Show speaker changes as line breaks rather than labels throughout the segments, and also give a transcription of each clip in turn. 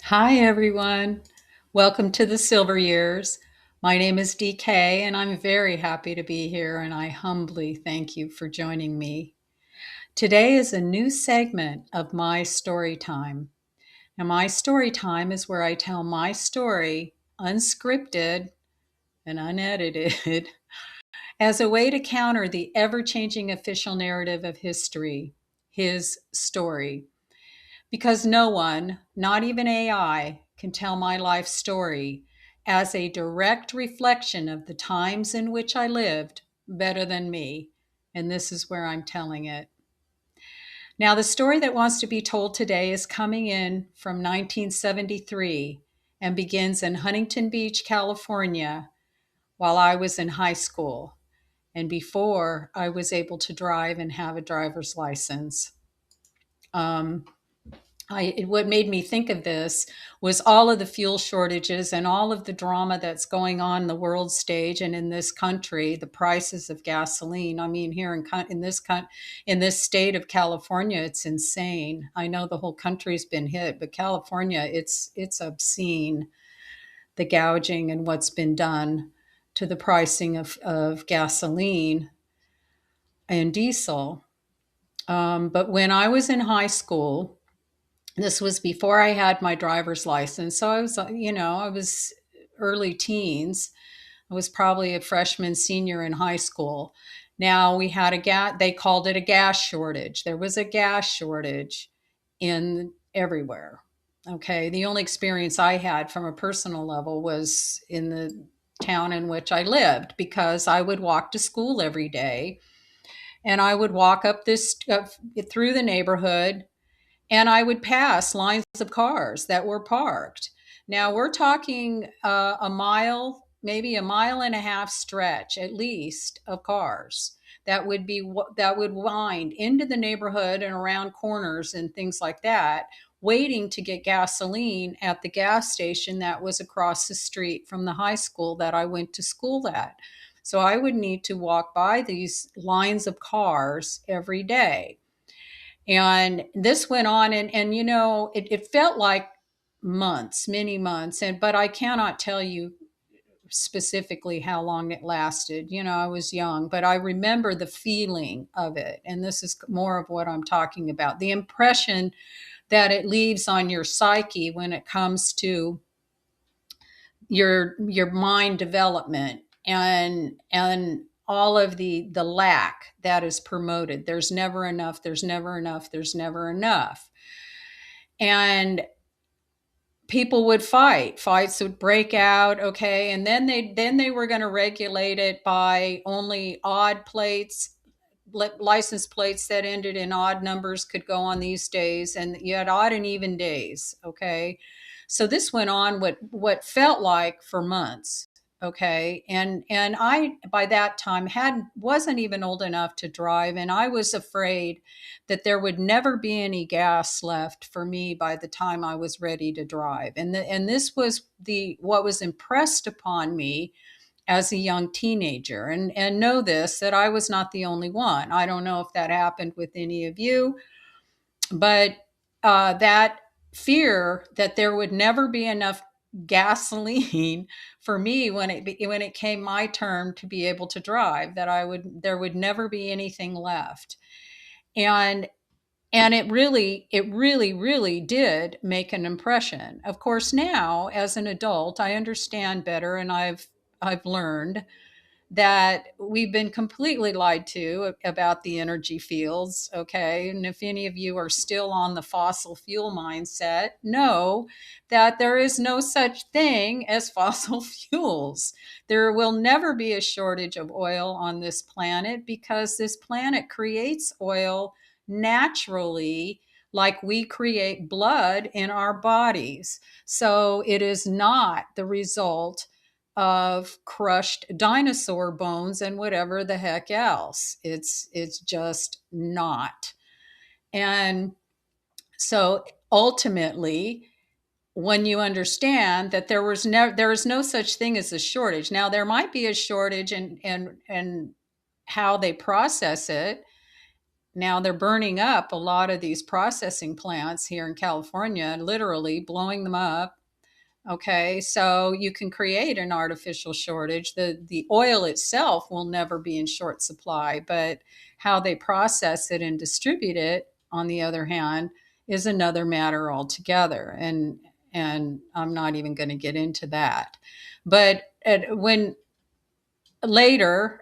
Hi, everyone. Welcome to the Silver Years. My name is DK, and I'm very happy to be here, and I humbly thank you for joining me. Today is a new segment of my story time. Now, my story time is where I tell my story unscripted and unedited as a way to counter the ever changing official narrative of history, his story. Because no one, not even AI, can tell my life story as a direct reflection of the times in which I lived better than me. And this is where I'm telling it. Now, the story that wants to be told today is coming in from 1973 and begins in Huntington Beach, California, while I was in high school and before I was able to drive and have a driver's license. Um, what made me think of this was all of the fuel shortages and all of the drama that's going on in the world stage and in this country, the prices of gasoline. I mean, here in this state of California, it's insane. I know the whole country's been hit, but California, it's obscene, the gouging and what's been done to the pricing of gasoline and diesel. But when I was in high school, this was before I had my driver's license. So I was early teens. I was probably a freshman, senior in high school. Now we had they called it a gas shortage. There was a gas shortage in everywhere. Okay. The only experience I had from a personal level was in the town in which I lived because I would walk to school every day and I would walk up through the neighborhood and I would pass lines of cars that were parked. Now we're talking a mile, maybe a mile and a half stretch at least of cars that would wind into the neighborhood and around corners and things like that, waiting to get gasoline at the gas station that was across the street from the high school that I went to school at. So I would need to walk by these lines of cars every day, and this went on, and it felt like months, many months, but I cannot tell you specifically how long it lasted. I was young, but I remember the feeling of it, and this is more of what I'm talking about, the impression that it leaves on your psyche when it comes to your mind development and all of the lack that is promoted. There's never enough, there's never enough, there's never enough. And people would fights would break out. Okay, and then they were going to regulate it by only odd plates, license plates that ended in odd numbers could go on these days, and you had odd and even days. Okay, so this went on what felt like for months. Okay, and I by that time had wasn't even old enough to drive, and I was afraid that there would never be any gas left for me by the time I was ready to drive. And this was the what was impressed upon me as a young teenager. And know this, that I was not the only one. I don't know if that happened with any of you, but that fear that there would never be enough gasoline for me when it came my turn to be able to drive, that I would there would never be anything left. And it really did make an impression. Of course, now as an adult, I understand better, and I've learned that we've been completely lied to about the energy fields. Okay, and if any of you are still on the fossil fuel mindset, know that there is no such thing as fossil fuels. There will never be a shortage of oil on this planet because this planet creates oil naturally, like we create blood in our bodies. So it is not the result of crushed dinosaur bones and whatever the heck else. It's just not. And so ultimately, when you understand that there is no such thing as a shortage. Now there might be a shortage, and how they process it now they're burning up a lot of these processing plants here in California, literally blowing them up. Okay, so you can create an artificial shortage. The oil itself will never be in short supply, but how they process it and distribute it, on the other hand, is another matter altogether. And I'm not even going to get into that. But when later,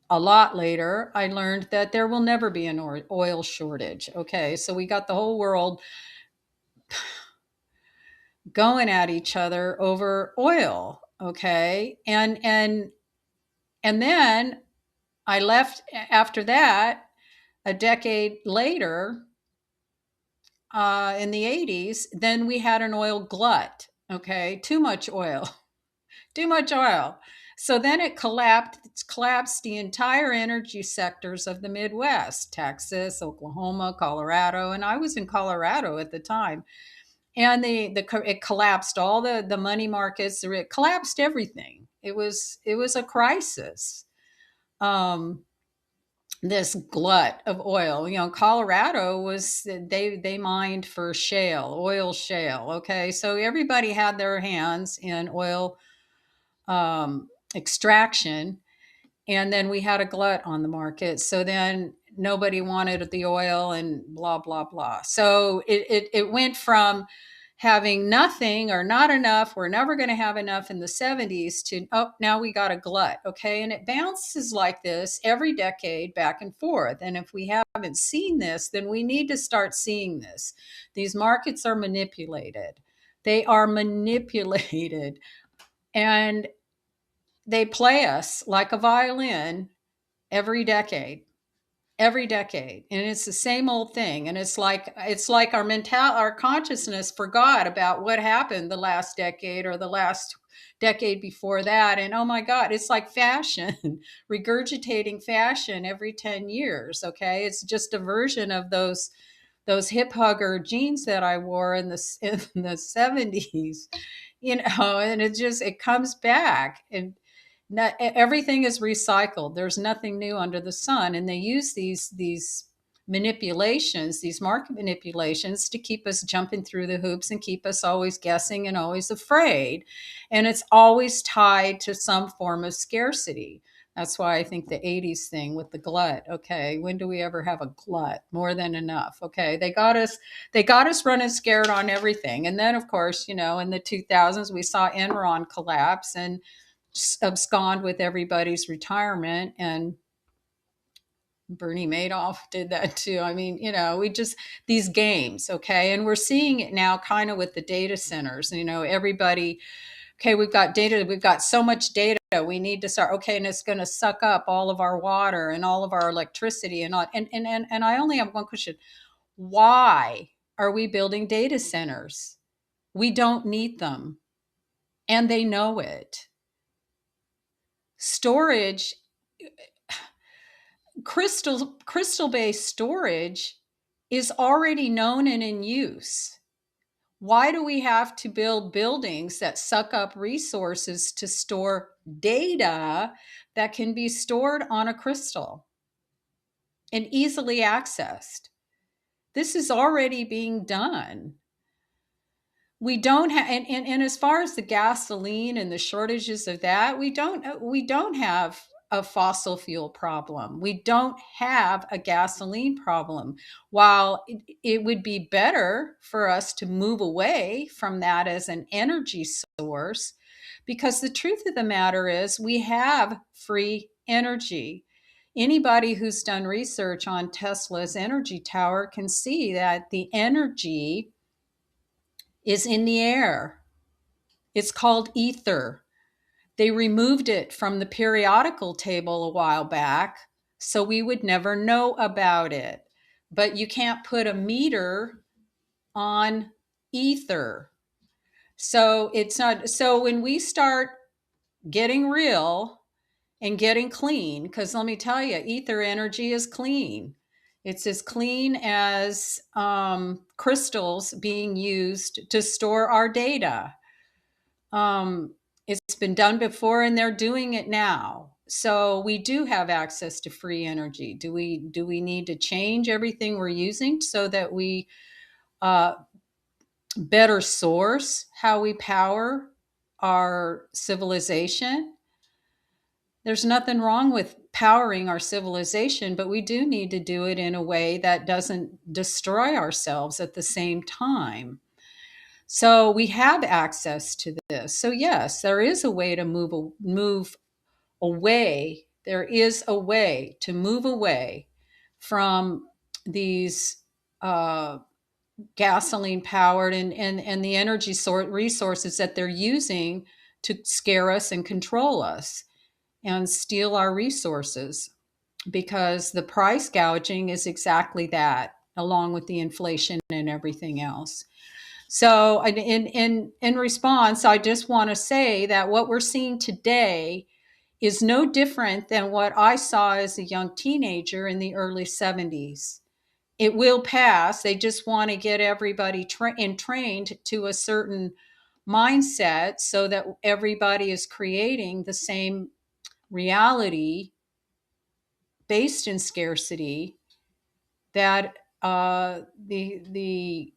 a lot later, I learned that there will never be an oil shortage. Okay, so we got the whole world going at each other over oil. Okay, and then I left after that. A decade later, in the 80s, then we had an oil glut. Okay, too much oil. Too much oil. So then it collapsed the entire energy sectors of the Midwest, Texas, Oklahoma, Colorado, and I was in Colorado at the time. And it collapsed all the money markets. It collapsed everything. It was a crisis. Um, this glut of oil. Colorado was they mined for oil shale. Okay, so everybody had their hands in oil extraction, and then we had a glut on the market. So then nobody wanted the oil, and blah blah blah. So it went from having nothing or not enough, we're never going to have enough in the 70s, to, oh, now we got a glut. Okay, and it bounces like this every decade, back and forth. And if we haven't seen this, then we need to start seeing this. These markets are manipulated. They are manipulated, and they play us like a violin every decade, every decade. And it's the same old thing. And it's like our consciousness forgot about what happened the last decade or the last decade before that. And oh my God, it's like fashion, regurgitating fashion every 10 years. Okay, it's just a version of those hip hugger jeans that I wore in the 70s, and it comes back. And not, everything is recycled. There's nothing new under the sun, and they use these manipulations, these market manipulations, to keep us jumping through the hoops and keep us always guessing and always afraid. And it's always tied to some form of scarcity. That's why I think the 80s thing with the glut. Okay, when do we ever have a glut? More than enough. Okay, they got us running scared on everything. And then of course, in the 2000s we saw Enron collapse and abscond with everybody's retirement. And Bernie Madoff did that too. I mean, we just, these games. Okay, and we're seeing it now kind of with the data centers. Everybody, okay, we've got data, we've got so much data, we need to start, okay, and it's going to suck up all of our water and all of our electricity and all. And I only have one question: why are we building data centers? We don't need them, and they know it. Storage, crystal based storage, is already known and in use. Why do we have to build buildings that suck up resources to store data that can be stored on a crystal and easily accessed? This is already being done. We don't have, and as far as the gasoline and the shortages of that, we don't have a fossil fuel problem. We don't have a gasoline problem. While it would be better for us to move away from that as an energy source, because the truth of the matter is we have free energy. Anybody who's done research on Tesla's energy tower can see that the energy is in the air. It's called ether. They removed it from the periodical table a while back, so we would never know about it. But you can't put a meter on ether. So it's not, so when we start getting real and getting clean, because let me tell you, ether energy is clean. It's as clean as crystals being used to store our data. It's been done before, and they're doing it now. so we do have access to free energy. Do we need to change everything we're using so that we uh, better source how we power our civilization? There's nothing wrong with powering our civilization, but we do need to do it in a way that doesn't destroy ourselves at the same time. So we have access to this. So yes, there is a way to move away. There is a way to move away from these uh, gasoline powered and the energy resources that they're using to scare us and control us and steal our resources, because the price gouging is exactly that, along with the inflation and everything else. So in response, I just want to say that what we're seeing today is no different than what I saw as a young teenager in the early 70s. It will pass. They just want to get everybody trained to a certain mindset so that everybody is creating the same reality based in scarcity that the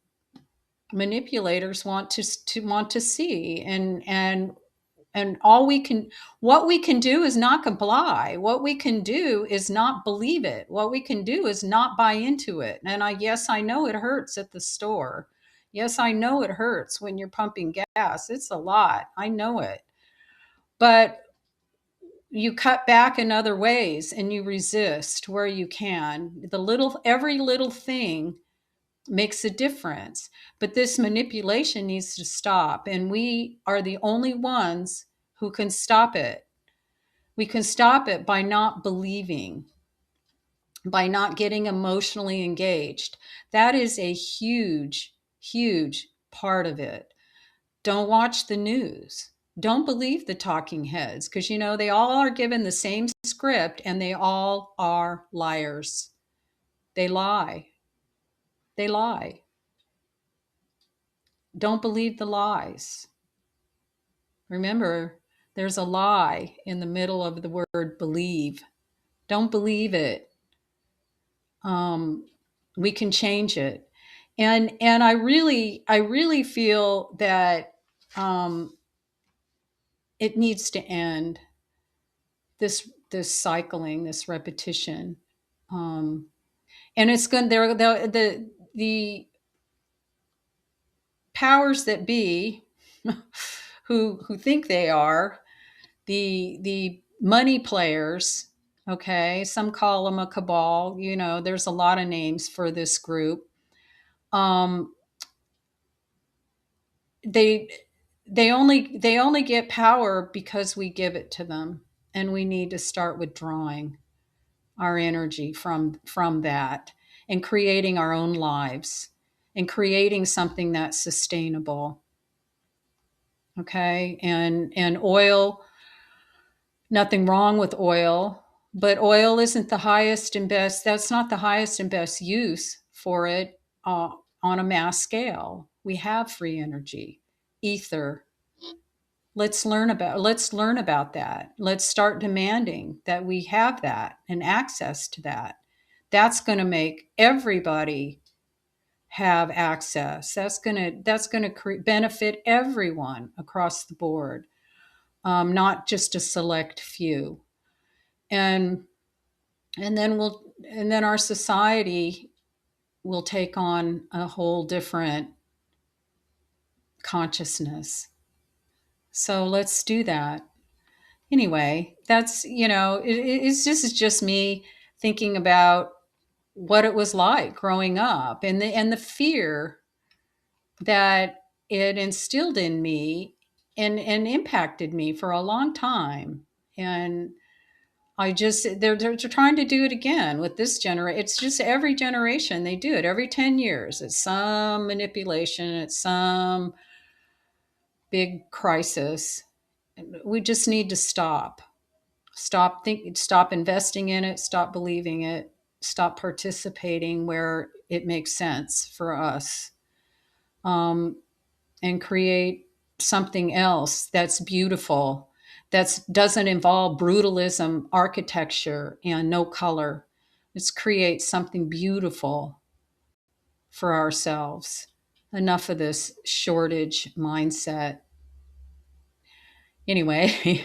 manipulators want to see. And all we can what we can do is not comply. What we can do is not believe it. What we can do is not buy into it. And I know it hurts at the store. Yes, I know it hurts when you're pumping gas. It's a lot. I know it. But you cut back in other ways and you resist where you can. Every little thing makes a difference. But this manipulation needs to stop. And we are the only ones who can stop it. We can stop it by not believing, by not getting emotionally engaged. That is a huge, huge part of it. Don't watch the news. Don't believe the talking heads, because they all are given the same script and they all are liars. They lie. They lie. Don't believe the lies. Remember, there's a lie in the middle of the word believe. Don't believe it. Um, we can change it. And I really feel that it needs to end, this cycling, this repetition. Um, and it's going there the powers that be who think they are the money players. Okay, some call them a cabal. There's a lot of names for this group. um, they they only get power because we give it to them, and we need to start withdrawing our energy from that, and creating our own lives, and creating something that's sustainable. Okay, and oil, nothing wrong with oil, but oil isn't the highest and best. That's not the highest and best use for it on a mass scale. We have free energy, ether. Let's learn about that. Let's start demanding that we have that and access to that. That's going to make everybody have access. That's going to benefit everyone across the board, not just a select few. And and then our society will take on a whole different consciousness. So let's do that. Anyway, that's it's just me thinking about what it was like growing up, and the fear that it instilled in me, and impacted me for a long time. And they're trying to do it again with this generation. It's just every generation they do it every 10 years. It's some manipulation, it's some big crisis. We just need to stop investing in it, stop believing it, stop participating where it makes sense for us, um, and create something else that's beautiful, that doesn't involve brutalism, architecture, and no color. Let's create something beautiful for ourselves. Enough of this shortage mindset. Anyway,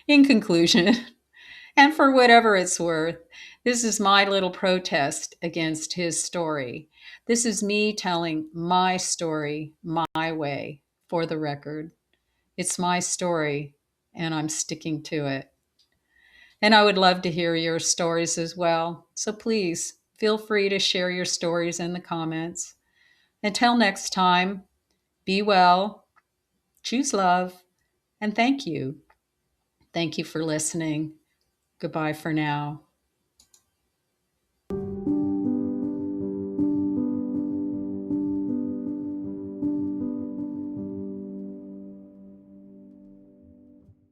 in conclusion, and for whatever it's worth, this is my little protest against his story. This is me telling my story my way, for the record. It's my story, and I'm sticking to it. And I would love to hear your stories as well. So please feel free to share your stories in the comments. Until next time, be well, choose love, and thank you. Thank you for listening. Goodbye for now.